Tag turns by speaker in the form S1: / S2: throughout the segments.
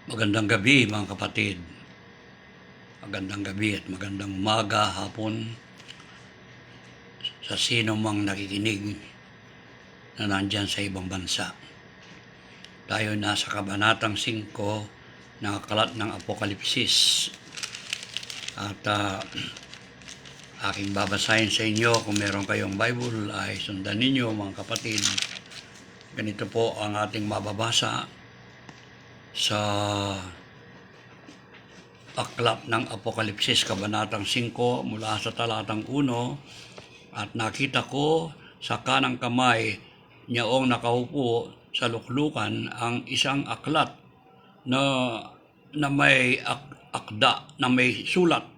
S1: Magandang gabi mga kapatid. Magandang gabi at magandang umaga, hapon sa sino mang nakikinig na nandyan sa ibang bansa. Tayo nasa kabanatang 5 ng aklat ng Apokalipsis. At aking babasahin sa inyo, kung meron kayong Bible ay sundan ninyo mga kapatid. Ganito po ang ating mababasa sa aklat ng Apokalipsis, kabanatang 5 mula sa talatang 1. At nakita ko sa kanang kamay niyaong nakaupo sa luklukan ang isang aklat na may akda, na may sulat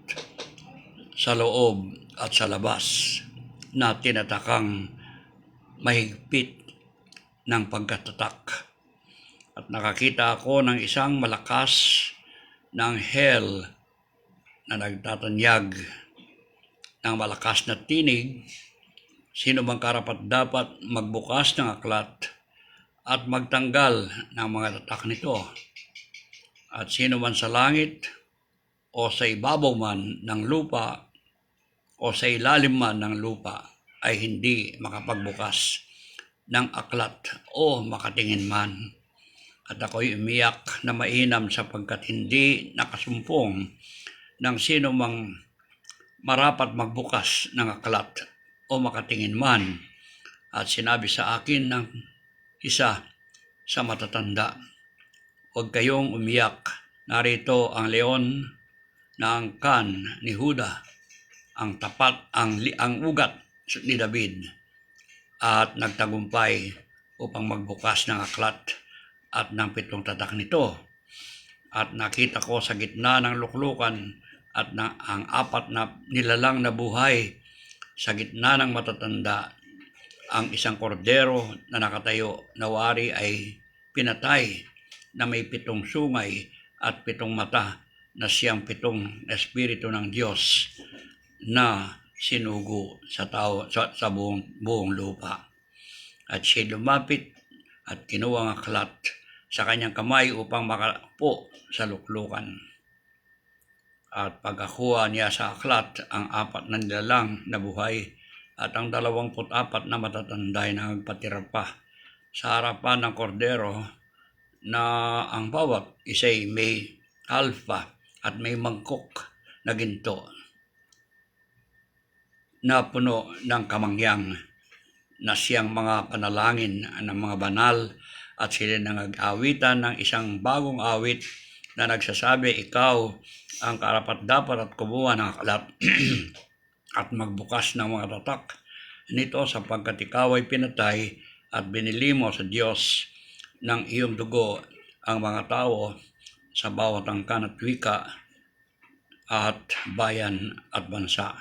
S1: sa loob at sa labas na tinatakang mahigpit ng pagkatatak. At nakakita ako ng isang malakas ng hell na nagtatanyag ng malakas na tinig. Sino bang karapat-dapat magbukas ng aklat at magtanggal ng mga tatak nito? At sino man sa langit o sa ibabaw man ng lupa o sa ilalim man ng lupa ay hindi makapagbukas ng aklat o makatingin man. At ako'y umiyak na mainam sapagkat hindi nakasumpong ng sino mang marapat magbukas ng aklat o makatingin man. At sinabi sa akin ng isa sa matatanda, "Huwag kayong umiyak, narito ang leon na angkan ni Huda, ang tapat, ang ugat ni David, at nagtagumpay upang magbukas ng aklat at ng 7 tatak nito." At nakita ko sa gitna ng luklukan at ang 4 na nilalang na buhay sa gitna ng matatanda, ang isang kordero na nakatayo na wari ay pinatay, na may 7 sungay at 7 mata, na siyang 7 espiritu ng Diyos na sinugo sa tao sa buong lupa. At siya lumapit at kinuha ang aklat sa kanyang kamay upang makaupo sa luklukan. At pagkakuha niya sa aklat, ang 4 na nilalang na buhay at ang 24 na matatanda ay nagpatira pa sa harapan ng kordero, na ang bawat isa'y may alpha at may mangkok na ginto na puno ng kamangyang, na siyang mga panalangin ng mga banal, at sila nag-awitan ng isang bagong awit na nagsasabi, "Ikaw ang karapat-dapat at kumuha ng aklat at magbukas ng mga tatak nito, sapagkat ikaw ay pinatay at binili mo sa Diyos ng iyong dugo ang mga tao sa bawat angkan at wika at bayan at bansa."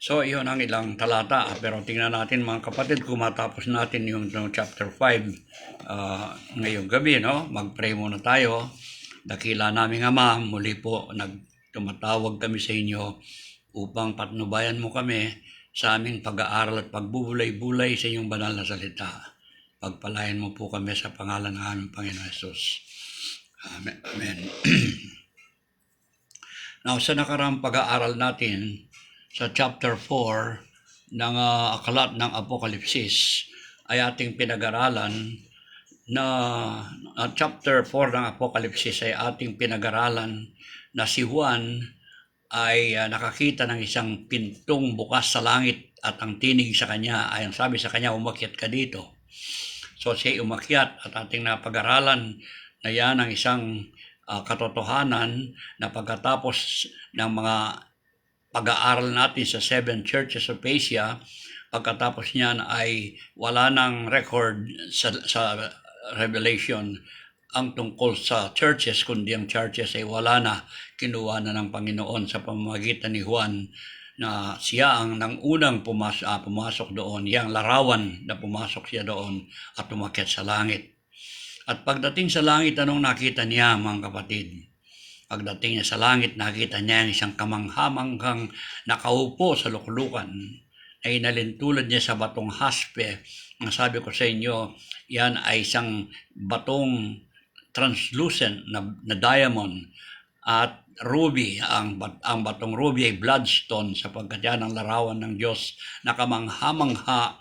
S1: So, iyon ang ilang talata. Pero tingnan natin mga kapatid, kung matapos natin yung chapter 5 ngayong gabi, no? Mag-pray muna tayo. Dakila naming Ama, muli po tumatawag kami sa inyo upang patnubayan mo kami sa aming pag-aaral at pagbubulay-bulay sa inyong banal na salita. Pagpalain mo po kami sa pangalan ng aming Panginoon Jesus. Amen. Amen. Now, sa nakaraang pag-aaral natin sa chapter 4 ng aklat ng Apokalipsis, ay ating pinag-aralan na chapter 4 ng Apokalipsis ay ating pinag-aralan na si Juan ay nakakita ng isang pintong bukas sa langit, at ang tinig sa kanya ay ang sabi sa kanya, "Umakyat ka dito." So siya umakyat, at ating napag-aralan na yan ang isang katotohanan na pagkatapos ng mga pag-aaral natin sa 7 churches of Asia, pagkatapos niyan ay wala nang record sa Revelation ang tungkol sa churches, kundi ang churches ay wala na, kinuha na ng Panginoon sa pamamagitan ni Juan, na siya ang unang pumasok doon, yang larawan na pumasok siya doon at umakyat sa langit. At pagdating sa langit, anong nakita niya mga kapatid? Pagdating niya sa langit, nakita niya ang isang kamanghamanghang nakaupo sa luklukan, ay inalintulad niya sa batong haspe. Ang sabi ko sa inyo, yan ay isang batong translucent na diamond, at ruby. Ang batong ruby ay bloodstone sapagkat yan ang larawan ng Diyos na kamangha-mangha,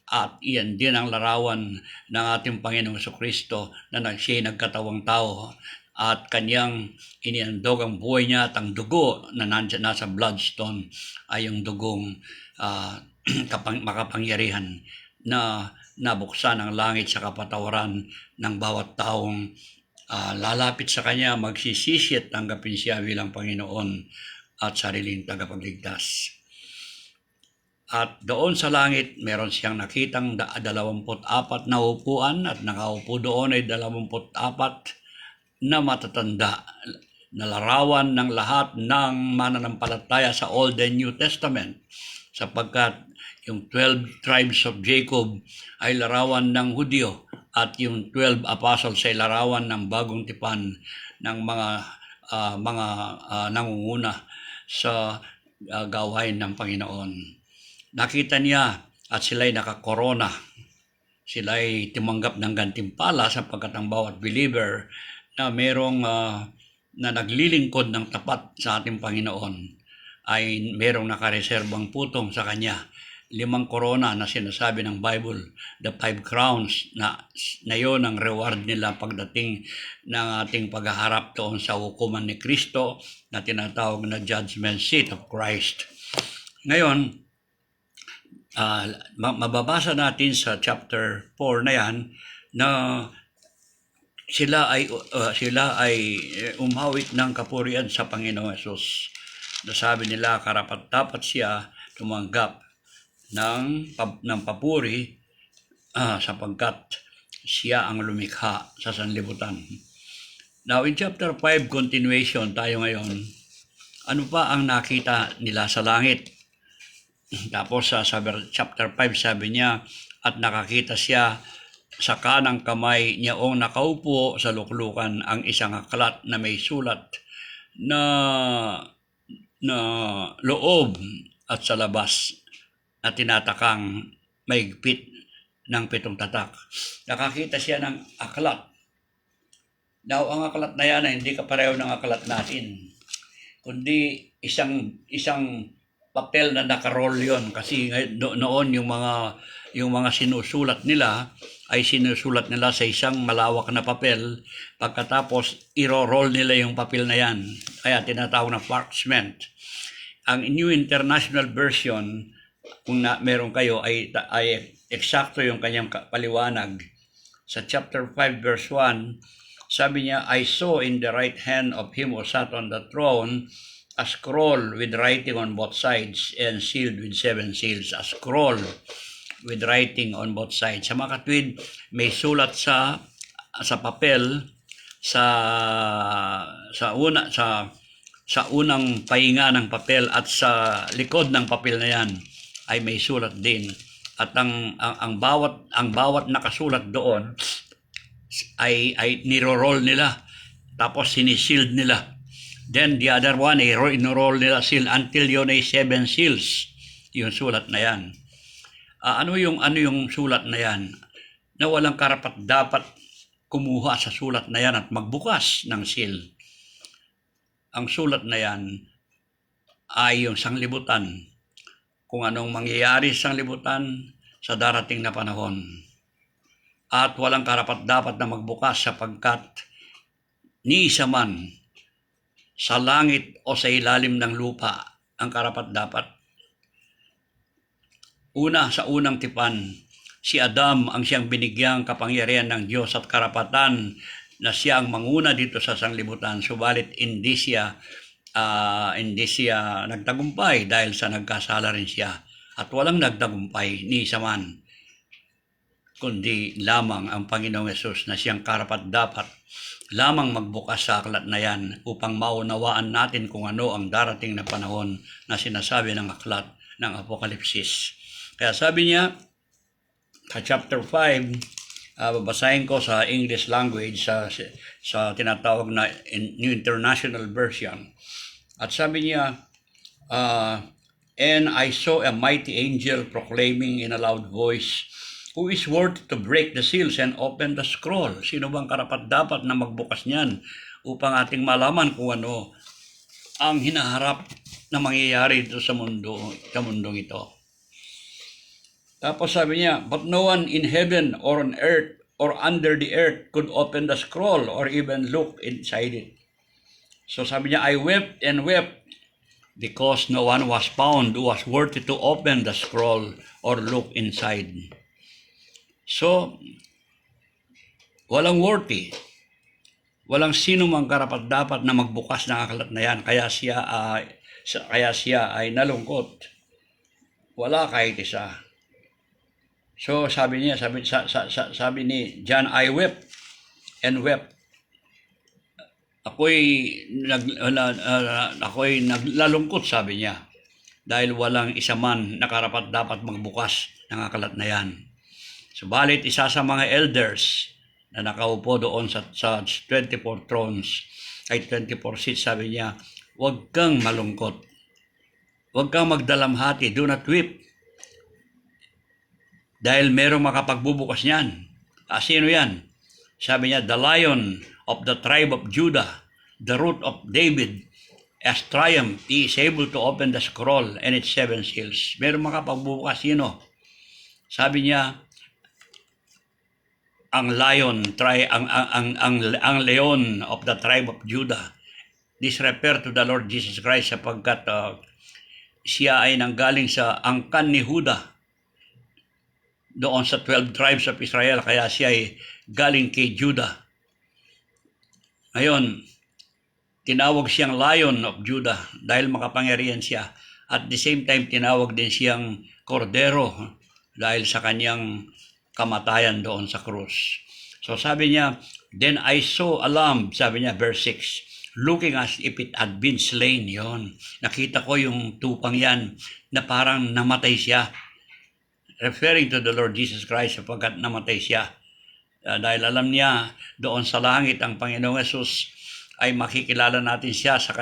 S1: at iyan din ang larawan ng ating Panginoong Jesucristo na siya'y nagkatawang tao, at kanyang iniandog ang buhay niya, at ang dugo na nasa bloodstone ay yung dugong makapangyarihan na nabuksan ang langit sa kapatawaran ng bawat taong lalapit sa Kanya, magsisisi at tanggapin Siya bilang Panginoon at sariling tagapagligtas. At doon sa langit, meron siyang nakitang 24 na upuan, at nakaupo doon ay 24 na matatanda na larawan ng lahat ng mananampalataya sa Old and New Testament, sapagkat yung 12 tribes of Jacob ay larawan ng Hudyo, at yung 12 apostles ay larawan ng bagong tipan ng mga nangunguna sa gawain ng Panginoon. Nakita niya at sila'y nakakorona. Sila'y tumanggap ng gantimpala sapagkat ang bawat believer na merong na naglilingkod ng tapat sa ating Panginoon ay merong nakareserbang putong sa Kanya. 5 korona na sinasabi ng Bible, the 5 crowns na yon ang reward nila pagdating ng ating paghaharap doon sa hukuman ni Kristo na tinatawag na judgment seat of Christ. Ngayon, mababasa natin sa chapter 4 na yan na sila ay umawit ng kapurian sa Panginoong Hesus. Nasabi nila karapat-dapat siya tumanggap ng papuri sapagkat siya ang lumikha sa sanlibutan. Now in chapter 5 continuation tayo ngayon. Ano pa ang nakita nila sa langit? Tapos sa chapter 5 sabi niya, at nakakita siya sa kanang kamay niyaong nakaupo sa luklukan ang isang aklat na may sulat na loob at sa labas na tinatakang mahigpit ng 7 tatak. Nakakita siya ng aklat. Now, ang aklat na yan ay hindi kapareho ng aklat natin, kundi isang papel na nakaroll yon, kasi noon yung mga sinusulat nila ay sinusulat nila sa isang malawak na papel, pagkatapos iro-roll nila yung papel na yan, kaya tinatawag na parchment. Ang New International Version, kung meron kayo, ay eksakto yung kanyang paliwanag. Sa chapter 5 verse 1, sabi niya, I saw in the right hand of him who sat on the throne a scroll with writing on both sides and sealed with 7 seals. A scroll with writing on both sides. Sa mga katwid, may sulat sa papel sa unang pahinga ng papel, at sa likod ng papel na yan ay may sulat din. At ang bawat nakasulat doon ay niro-roll nila, tapos sinisild nila. Then the other one ay ino-roll nila seal until yun ay 7 seals, yung sulat na yan. Ano yung sulat na yan? Na walang karapat-dapat kumuha sa sulat na yan at magbukas ng seal. Ang sulat na yan ay yung sanglibutan, kung anong mangyayari sa sanglibutan sa darating na panahon. At walang karapat-dapat na magbukas sapagkat ni isa man sa langit o sa ilalim ng lupa ang karapat-dapat. Sa unang tipan, si Adam ang siyang binigyang kapangyarihan ng Diyos at karapatan na siya ang manguna dito sa sanglibutan. Subalit hindi siya nagtagumpay dahil sa nagkasala rin siya. At walang nagtagumpay ni isa man, kundi lamang ang Panginoong Hesus na siyang karapat-dapat lamang magbukas sa aklat na yan upang maunawaan natin kung ano ang darating na panahon na sinasabi ng aklat ng Apokalipsis. Kaya sabi niya sa chapter 5, babasahin ko sa English language, sa tinatawag na New International Version. At sabi niya, and I saw a mighty angel proclaiming in a loud voice Who is worthy to break the seals and open the scroll? Sino bang karapat-dapat na magbukas niyan upang ating malaman kung ano ang hinaharap na mangyayari dito sa mundong ito. Tapos sabi niya, but no one in heaven or on earth or under the earth could open the scroll or even look inside it. So sabi niya, I wept and wept because no one was found who was worthy to open the scroll or look inside. So, walang worthy. Walang sino mang karapat-dapat na magbukas ng aklat na yan. Kaya siya ay nalungkot. Wala kahit isa. So sabi niya, sabi ni John, I wept and wept. Ako'y naglalungkot, sabi niya, dahil walang isa man na karapat-dapat magbukas ng aklat na yan. Subalit isa sa mga elders na nakaupo doon sa 24 thrones, ay 24 seats, sabi niya, huwag kang malungkot. Huwag kang magdalamhati. Do not weep. Dahil merong makapagbubukas niyan. Sino yan? Sabi niya, the Lion of the tribe of Judah, the Root of David, has triumphed. He is able to open the scroll and its 7 seals. Merong makapagbubukas. Sino? Sabi niya, ang Leon of the tribe of Judah. This refer to the Lord Jesus Christ sapagkat siya ay nanggaling sa angkan ni Huda doon sa 12 tribes of Israel, kaya siya ay galing kay Judah. Ngayon, tinawag siyang Lion of Judah dahil makapangyarihan siya. At the same time, tinawag din siyang Cordero dahil sa kanyang kamatayan doon sa krus. So sabi niya, then I saw a lamb, sabi niya, verse 6, looking as if it had been slain. Yon. Nakita ko yung tupang yan na parang namatay siya. Referring to the Lord Jesus Christ sapagkat namatay siya. Dahil alam niya, doon sa langit ang Panginoong Yesus ay makikilala natin siya sa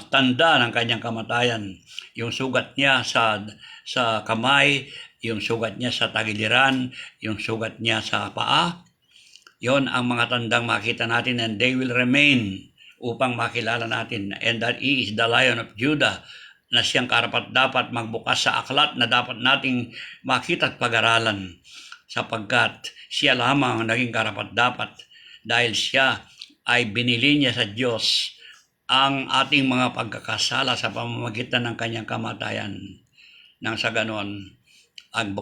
S1: tanda ng kanyang kamatayan. Yung sugat niya sa kamay, yung sugat niya sa tagiliran, yung sugat niya sa paa. Yon ang mga tandang makita natin, and they will remain upang makilala natin. And that He is the Lion of Judah, na siyang karapat-dapat magbukas sa aklat na dapat nating makita at pag-aralan sapagkat siya lamang ang naging karapat-dapat dahil siya ay binili niya sa Diyos ang ating mga pagkakasala sa pamamagitan ng kanyang kamatayan. Nang sa ganon, ang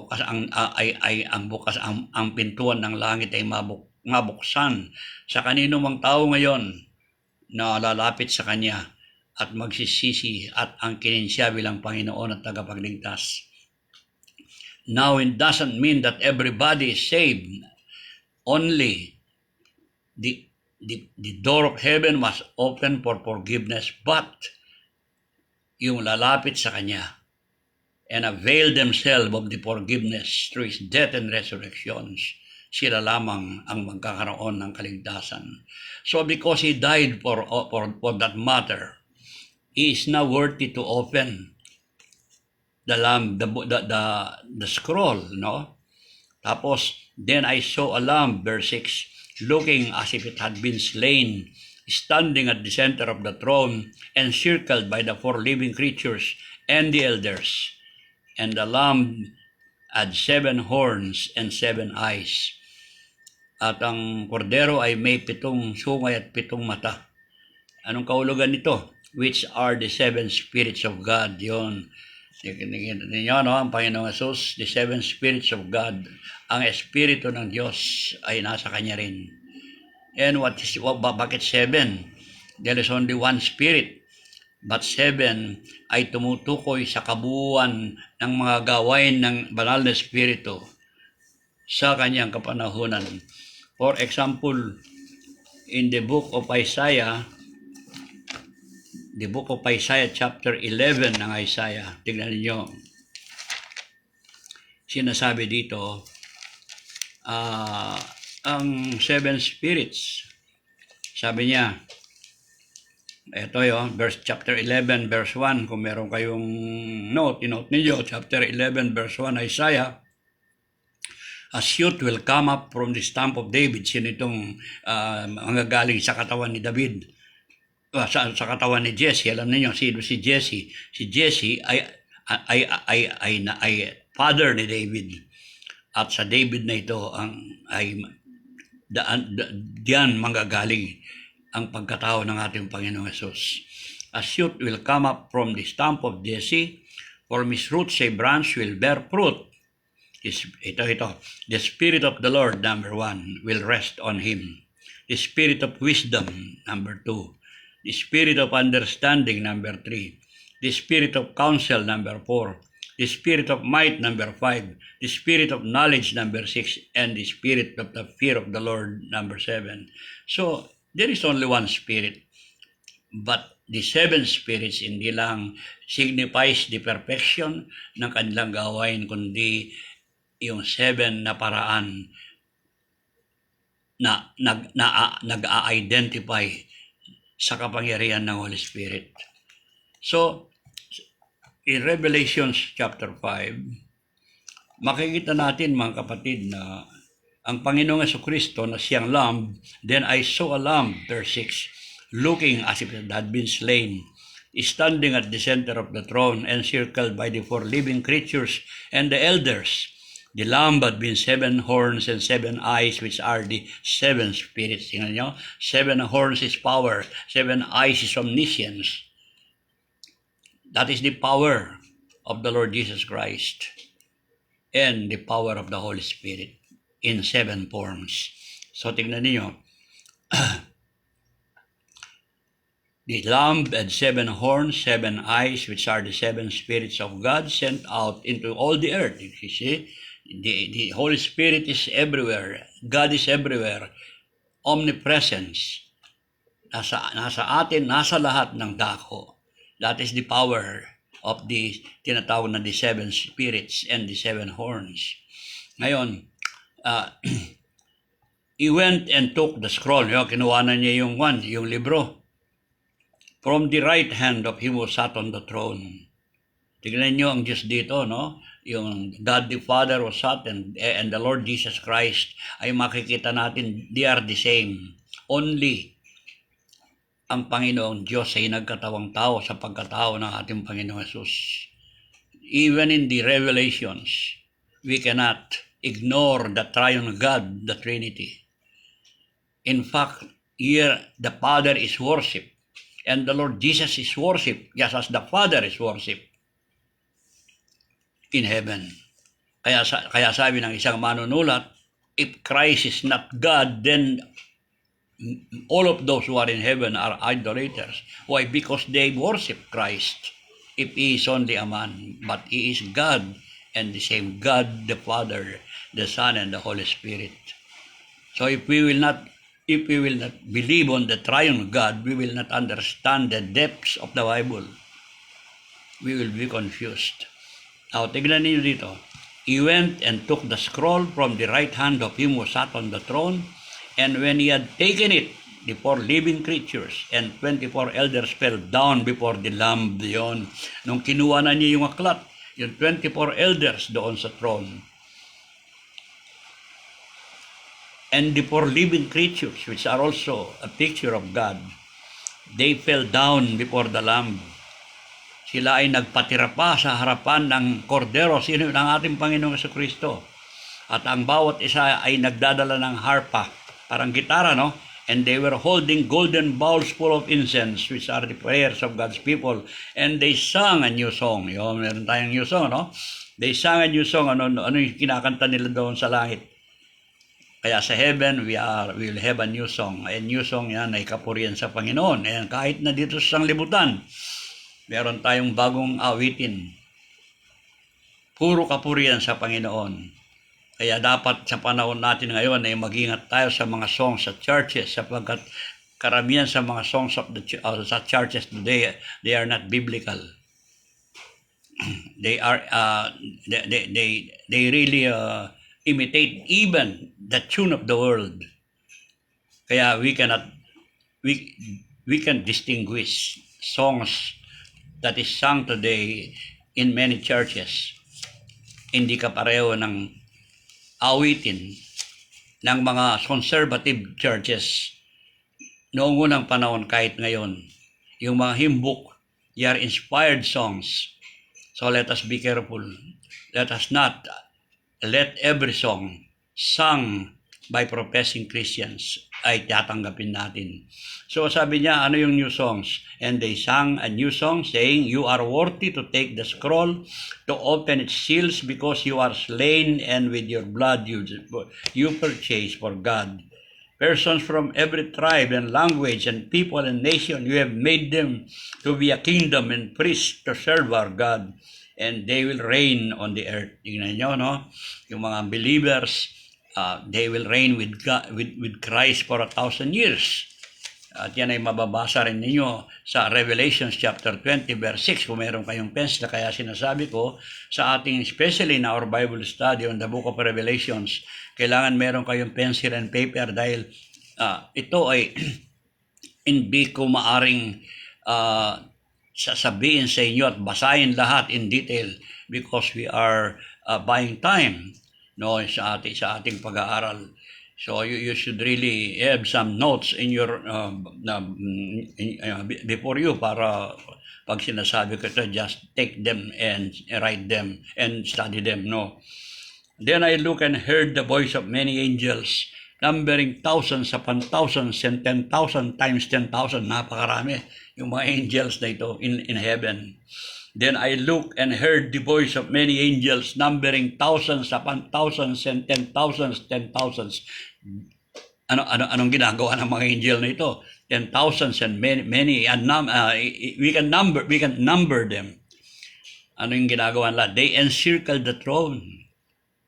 S1: pintuan ng langit ay mabuksan sa kanino mang tao ngayon na lalapit sa kanya at magsisisi at angkinin siya bilang Panginoon at tagapagligtas. Now, it doesn't mean that everybody is saved. Only the door of heaven was open for forgiveness, but yung lalapit sa Kanya and avail themselves of the forgiveness through His death and resurrections, sila lamang ang magkakaroon ng kaligtasan. So because He died for that matter, He is now worthy to open the scroll, no? Tapos, then I saw a lamb, verse 6, looking as if it had been slain, standing at the center of the throne, encircled by the 4 living creatures and the elders. And the lamb had 7 horns and 7 eyes. At ang kordero ay may 7 sungay at 7 mata. Anong kahulugan nito? Which are the 7 spirits of God. Yun. Ninyo, no? Ang Panginoong Jesus, the 7 spirits of God. Ang espiritu ng Diyos ay nasa Kanya rin. And bakit 7? There is only one spirit. But 7 ay tumutukoy sa kabuuan ng mga gawain ng banal na espiritu sa Kanyang kapanahunan. For example, in the book of Isaiah, chapter 11 ng Isaiah. Tingnan niyo. Sinasabi dito, ang 7 spirits. Sabi niya, ito yun, chapter 11, verse 1. Kung meron kayong note, inote niyo, chapter 11, verse 1, Isaiah. A shoot will come up from the stump of David. Sino itong manggagaling sa katawan ni David? Sa katawan ni Jesse. Alam niyo sino si Jesse? Si Jesse ay father ni David. At sa David na ito diyan manggagaling ang pagkatao ng ating Panginoong Hesus. A shoot will come up from the stump of Jesse, from his roots a branch will bear fruit. Ito. The Spirit of the Lord, number 1, will rest on him. The Spirit of wisdom, number 2. The Spirit of understanding, number 3. The Spirit of counsel, number 4. The Spirit of might, number 5. The Spirit of knowledge, number 6. And the Spirit of the fear of the Lord, number 7. So, there is only one Spirit. But the 7 spirits hindi lang signifies the perfection ng kanilang gawain, kundi yung 7 na paraan na nag-a-identify sa kapangyarihan ng Holy Spirit. So, in Revelation chapter 5, makikita natin mga kapatid na ang Panginoong Jesucristo na siyang Lamb, then I saw a lamb, verse 6, looking as if it had been slain, standing at the center of the throne, encircled by the 4 living creatures and the elders. The lamb had been 7 horns and 7 eyes, which are the 7 spirits. Tingnan nyo, 7 horns is power, 7 eyes is omniscience. That is the power of the Lord Jesus Christ and the power of the Holy Spirit in 7 forms. So tingnan niyo, the lamb had 7 horns, 7 eyes, which are the 7 spirits of God sent out into all the earth. You see, the Holy Spirit is everywhere. God is everywhere. Omnipresence. Nasa atin, nasa lahat ng dako. That is the power of the tinatawag na the 7 spirits and the 7 horns. Ngayon, he went and took the scroll. Kinuha na niya yung libro. From the right hand of him who sat on the throne. Tignan niyo ang Diyos dito, no? Yung God the Father was sat and the Lord Jesus Christ ay makikita natin, they are the same. Only ang Panginoong Diyos ay nagkatawang tao sa pagkatao ng ating Panginoong Jesus. Even in the Revelations, we cannot ignore the triune God, the Trinity. In fact, here the Father is worshipped and the Lord Jesus is worshipped just as the Father is worshipped in heaven. Kaya sabi ng isang manunulat, if Christ is not God, then all of those who are in heaven are idolaters. Why? Because they worship Christ. If He is only a man, but He is God, and the same God, the Father, the Son, and the Holy Spirit. So if we will not believe on the triune God, we will not understand the depths of the Bible. We will be confused. Now, tignan niyo dito. He went and took the scroll from the right hand of him who sat on the throne, and when he had taken it, the 4 living creatures and 24 elders fell down before the Lamb. Yun. Nung kinuha na niya yung aklat, yung 24 elders doon sa throne. And the 4 living creatures, which are also a picture of God, they fell down before the Lamb. Sila ay nagpatira pa sa harapan ng kordero, sino ng ating Panginoong Jesucristo. At ang bawat isa ay nagdadala ng harpa, parang gitara, no? And they were holding golden bowls full of incense, which are the prayers of God's people. And they sang a new song. Yun, meron tayong new song, no? They sang a new song. Ano yung kinakanta nila doon sa langit? Kaya sa heaven, we will have a new song. A new song yan ay kapurihan sa Panginoon. And kahit na dito sa sanglibutan, meron tayong bagong awitin. Puro kapurihan sa Panginoon. Kaya dapat sa panahon natin ngayon ay mag-ingat tayo sa mga songs sa churches sapagkat karamihan sa mga songs of sa churches today, they are not biblical. They are they really imitate even the tune of the world. Kaya we can distinguish songs that is sung today in many churches. Hindi ka pareho ng awitin ng mga conservative churches noong unang panahon kahit ngayon. Yung mga hymn book, they are inspired songs. So let us be careful. Let us not let every song sung by professing Christians ay tatanggapin natin. So sabi niya, ano yung new songs? And they sang a new song saying, "You are worthy to take the scroll, to open its seals, because you are slain, and with your blood you purchased for God persons from every tribe and language and people and nation. You have made them to be a kingdom and priests to serve our God, and they will reign on the earth." Tingnan nyo, no? Yung mga believers, they will reign with God, with Christ for 1,000 years. At yan ay mababasa rin ninyo sa Revelation chapter 20 verse 6 kung meron kayong pens na. Kaya sinasabi ko sa ating, especially in our Bible study on the book of Revelations, kailangan meron kayong pencil and paper dahil ito ay hindi ko maaring sasabihin sa inyo at basahin lahat in detail because we are buying time, no, sa ating pag-aaral. So you should really have some notes in your before you para pag sinasabi ko ito, just take them and write them and study them, no. Then I looked and heard the voice of many angels, numbering thousands upon thousands and 10,000 times 10,000. Napakarami yung mga angels na ito in heaven. Then I looked and heard the voice of many angels, numbering thousands upon thousands and 10,000 10,000. Anong ginagawa ng mga angel na ito? 10,000 and many and we can number them. Ano yung ginagawa nila? They encircled the throne.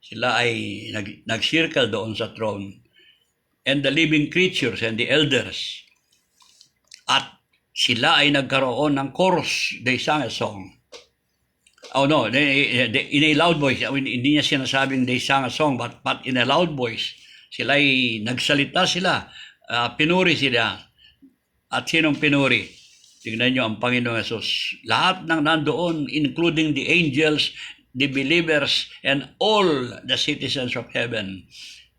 S1: Sila ay nag-circle doon sa throne. And the living creatures and the elders. At sila ay nagkaroon ng chorus. They sang a song. Oh no, in a loud voice. Hindi niya sinasabing they sang a song, but in a loud voice. Sila ay nagsalita sila. Pinuri sila. At sinong pinuri? Tingnan nyo ang Panginoong Yesus. Lahat ng nandoon, including the angels, the believers, and all the citizens of heaven,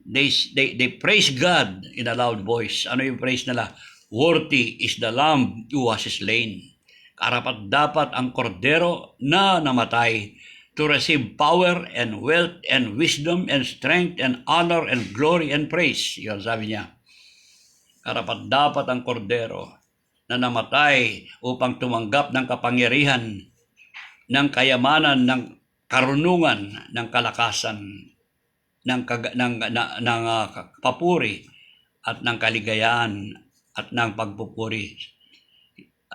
S1: they praise God in a loud voice. Ano yung praise nila? Worthy is the Lamb who was slain. Karapat dapat ang kordero na namatay to receive power and wealth and wisdom and strength and honor and glory and praise. Yun sabi niya. Karapat dapat ang kordero na namatay upang tumanggap ng kapangyarihan, ng kayamanan, ng karunungan, ng kalakasan, ng papuri at ng kaligayahan at ng pagpupuri.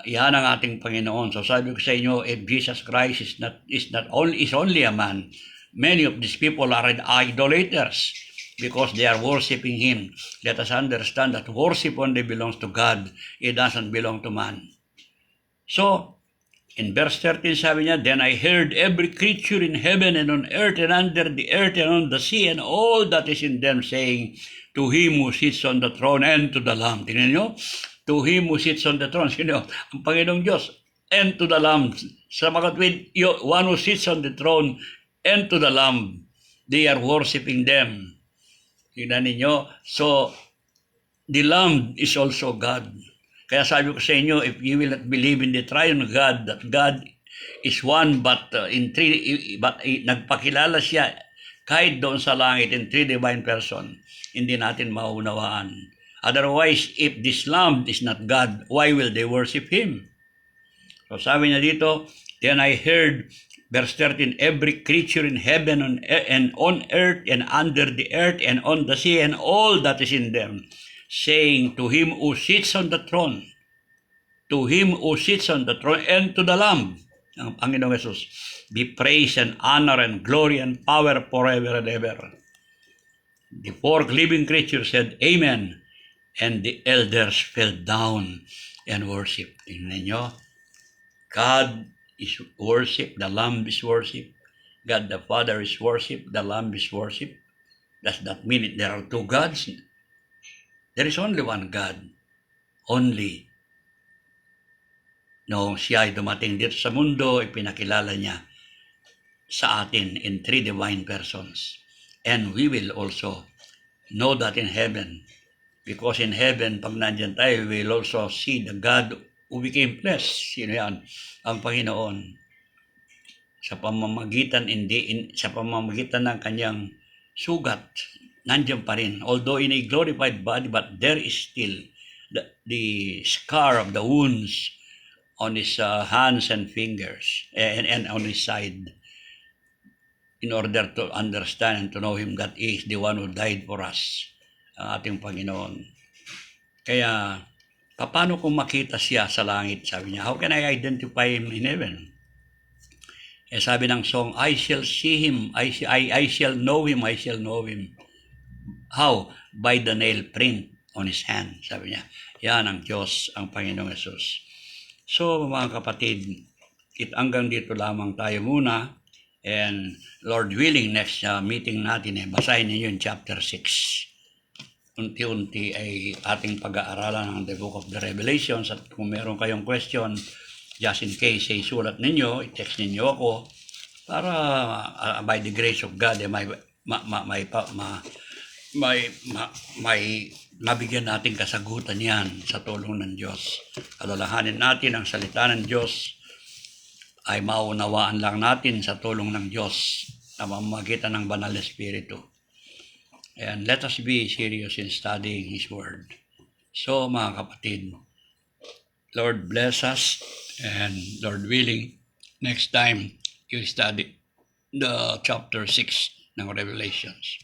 S1: Yan ang ating Panginoon. So sabi ko sa inyo, if Jesus Christ is only a man, many of these people are idolaters because they are worshiping Him. Let us understand that worship only belongs to God. It doesn't belong to man. So, in verse 13 sabi niya, "Then I heard every creature in heaven and on earth and under the earth and on the sea and all that is in them saying, to Him who sits on the throne and to the Lamb." Tingnan nyo? To Him who sits on the throne. Sino? Ang Panginoong Diyos. And to the Lamb. Sa mga tweet, one who sits on the throne and to the Lamb. They are worshiping them. Tingnan ninyo. So, the Lamb is also God. Kaya sabi ko sa inyo, if you will not believe in the triune God, that God is one but in three, but nagpakilala siya kahit doon sa langit in three divine person, hindi natin maunawaan. Otherwise, if this Lamb is not God, why will they worship Him? So sabi niya dito, then I heard, verse 13, every creature in heaven and on earth and under the earth and on the sea and all that is in them, saying, to Him who sits on the throne, to Him who sits on the throne and to the Lamb, ang Panginoong Yesus, be praise and honor and glory and power forever and ever. The four living creatures said, Amen. And the elders fell down and worshiped. Tingnan nyo. God is worship, the Lamb is worship. God the Father is worship, the Lamb is worship. Does that mean there are two gods? There is only one God. Only. Noong siya ay dumating dito sa mundo, ipinakilala niya sa atin in three divine persons. And we will also know that in heaven. Because in heaven, pag nandyan tayo, we will also see the God who became flesh. Sino yan? Ang Panginoon. Sa pamamagitan ng kanyang sugat, nandiyan pa rin. Although in a glorified body, but there is still the scar of the wounds on his hands and fingers and on his side, in order to understand and to know him that he is the one who died for us, ang ating Panginoon. Kaya, paano kung makita siya sa langit? Sabi niya, how can I identify him in heaven? Sabi ng song, I shall see him, I shall know him, I shall know him. How? By the nail print on his hand. Sabi niya, yan ang Diyos, ang Panginoong Yesus. So, mga kapatid, hanggang dito lamang tayo muna. And Lord willing, next meeting natin, basahin niyo yung chapter 6. Unti-unti ay ating pag-aaralan ng the book of the Revelations. At kung meron kayong question, just in case, sulat ninyo, i-text ninyo ako para by the grace of God, mabigyan natin kasagutan yan sa tulong ng Diyos. Alalahanin natin ang salita ng Diyos ay maunawaan lang natin sa tulong ng Diyos na mamamagitan ng Banal na Espiritu. And let us be serious in studying His Word. So, mga kapatid, Lord bless us, and Lord willing, next time you study the chapter 6 ng Revelations.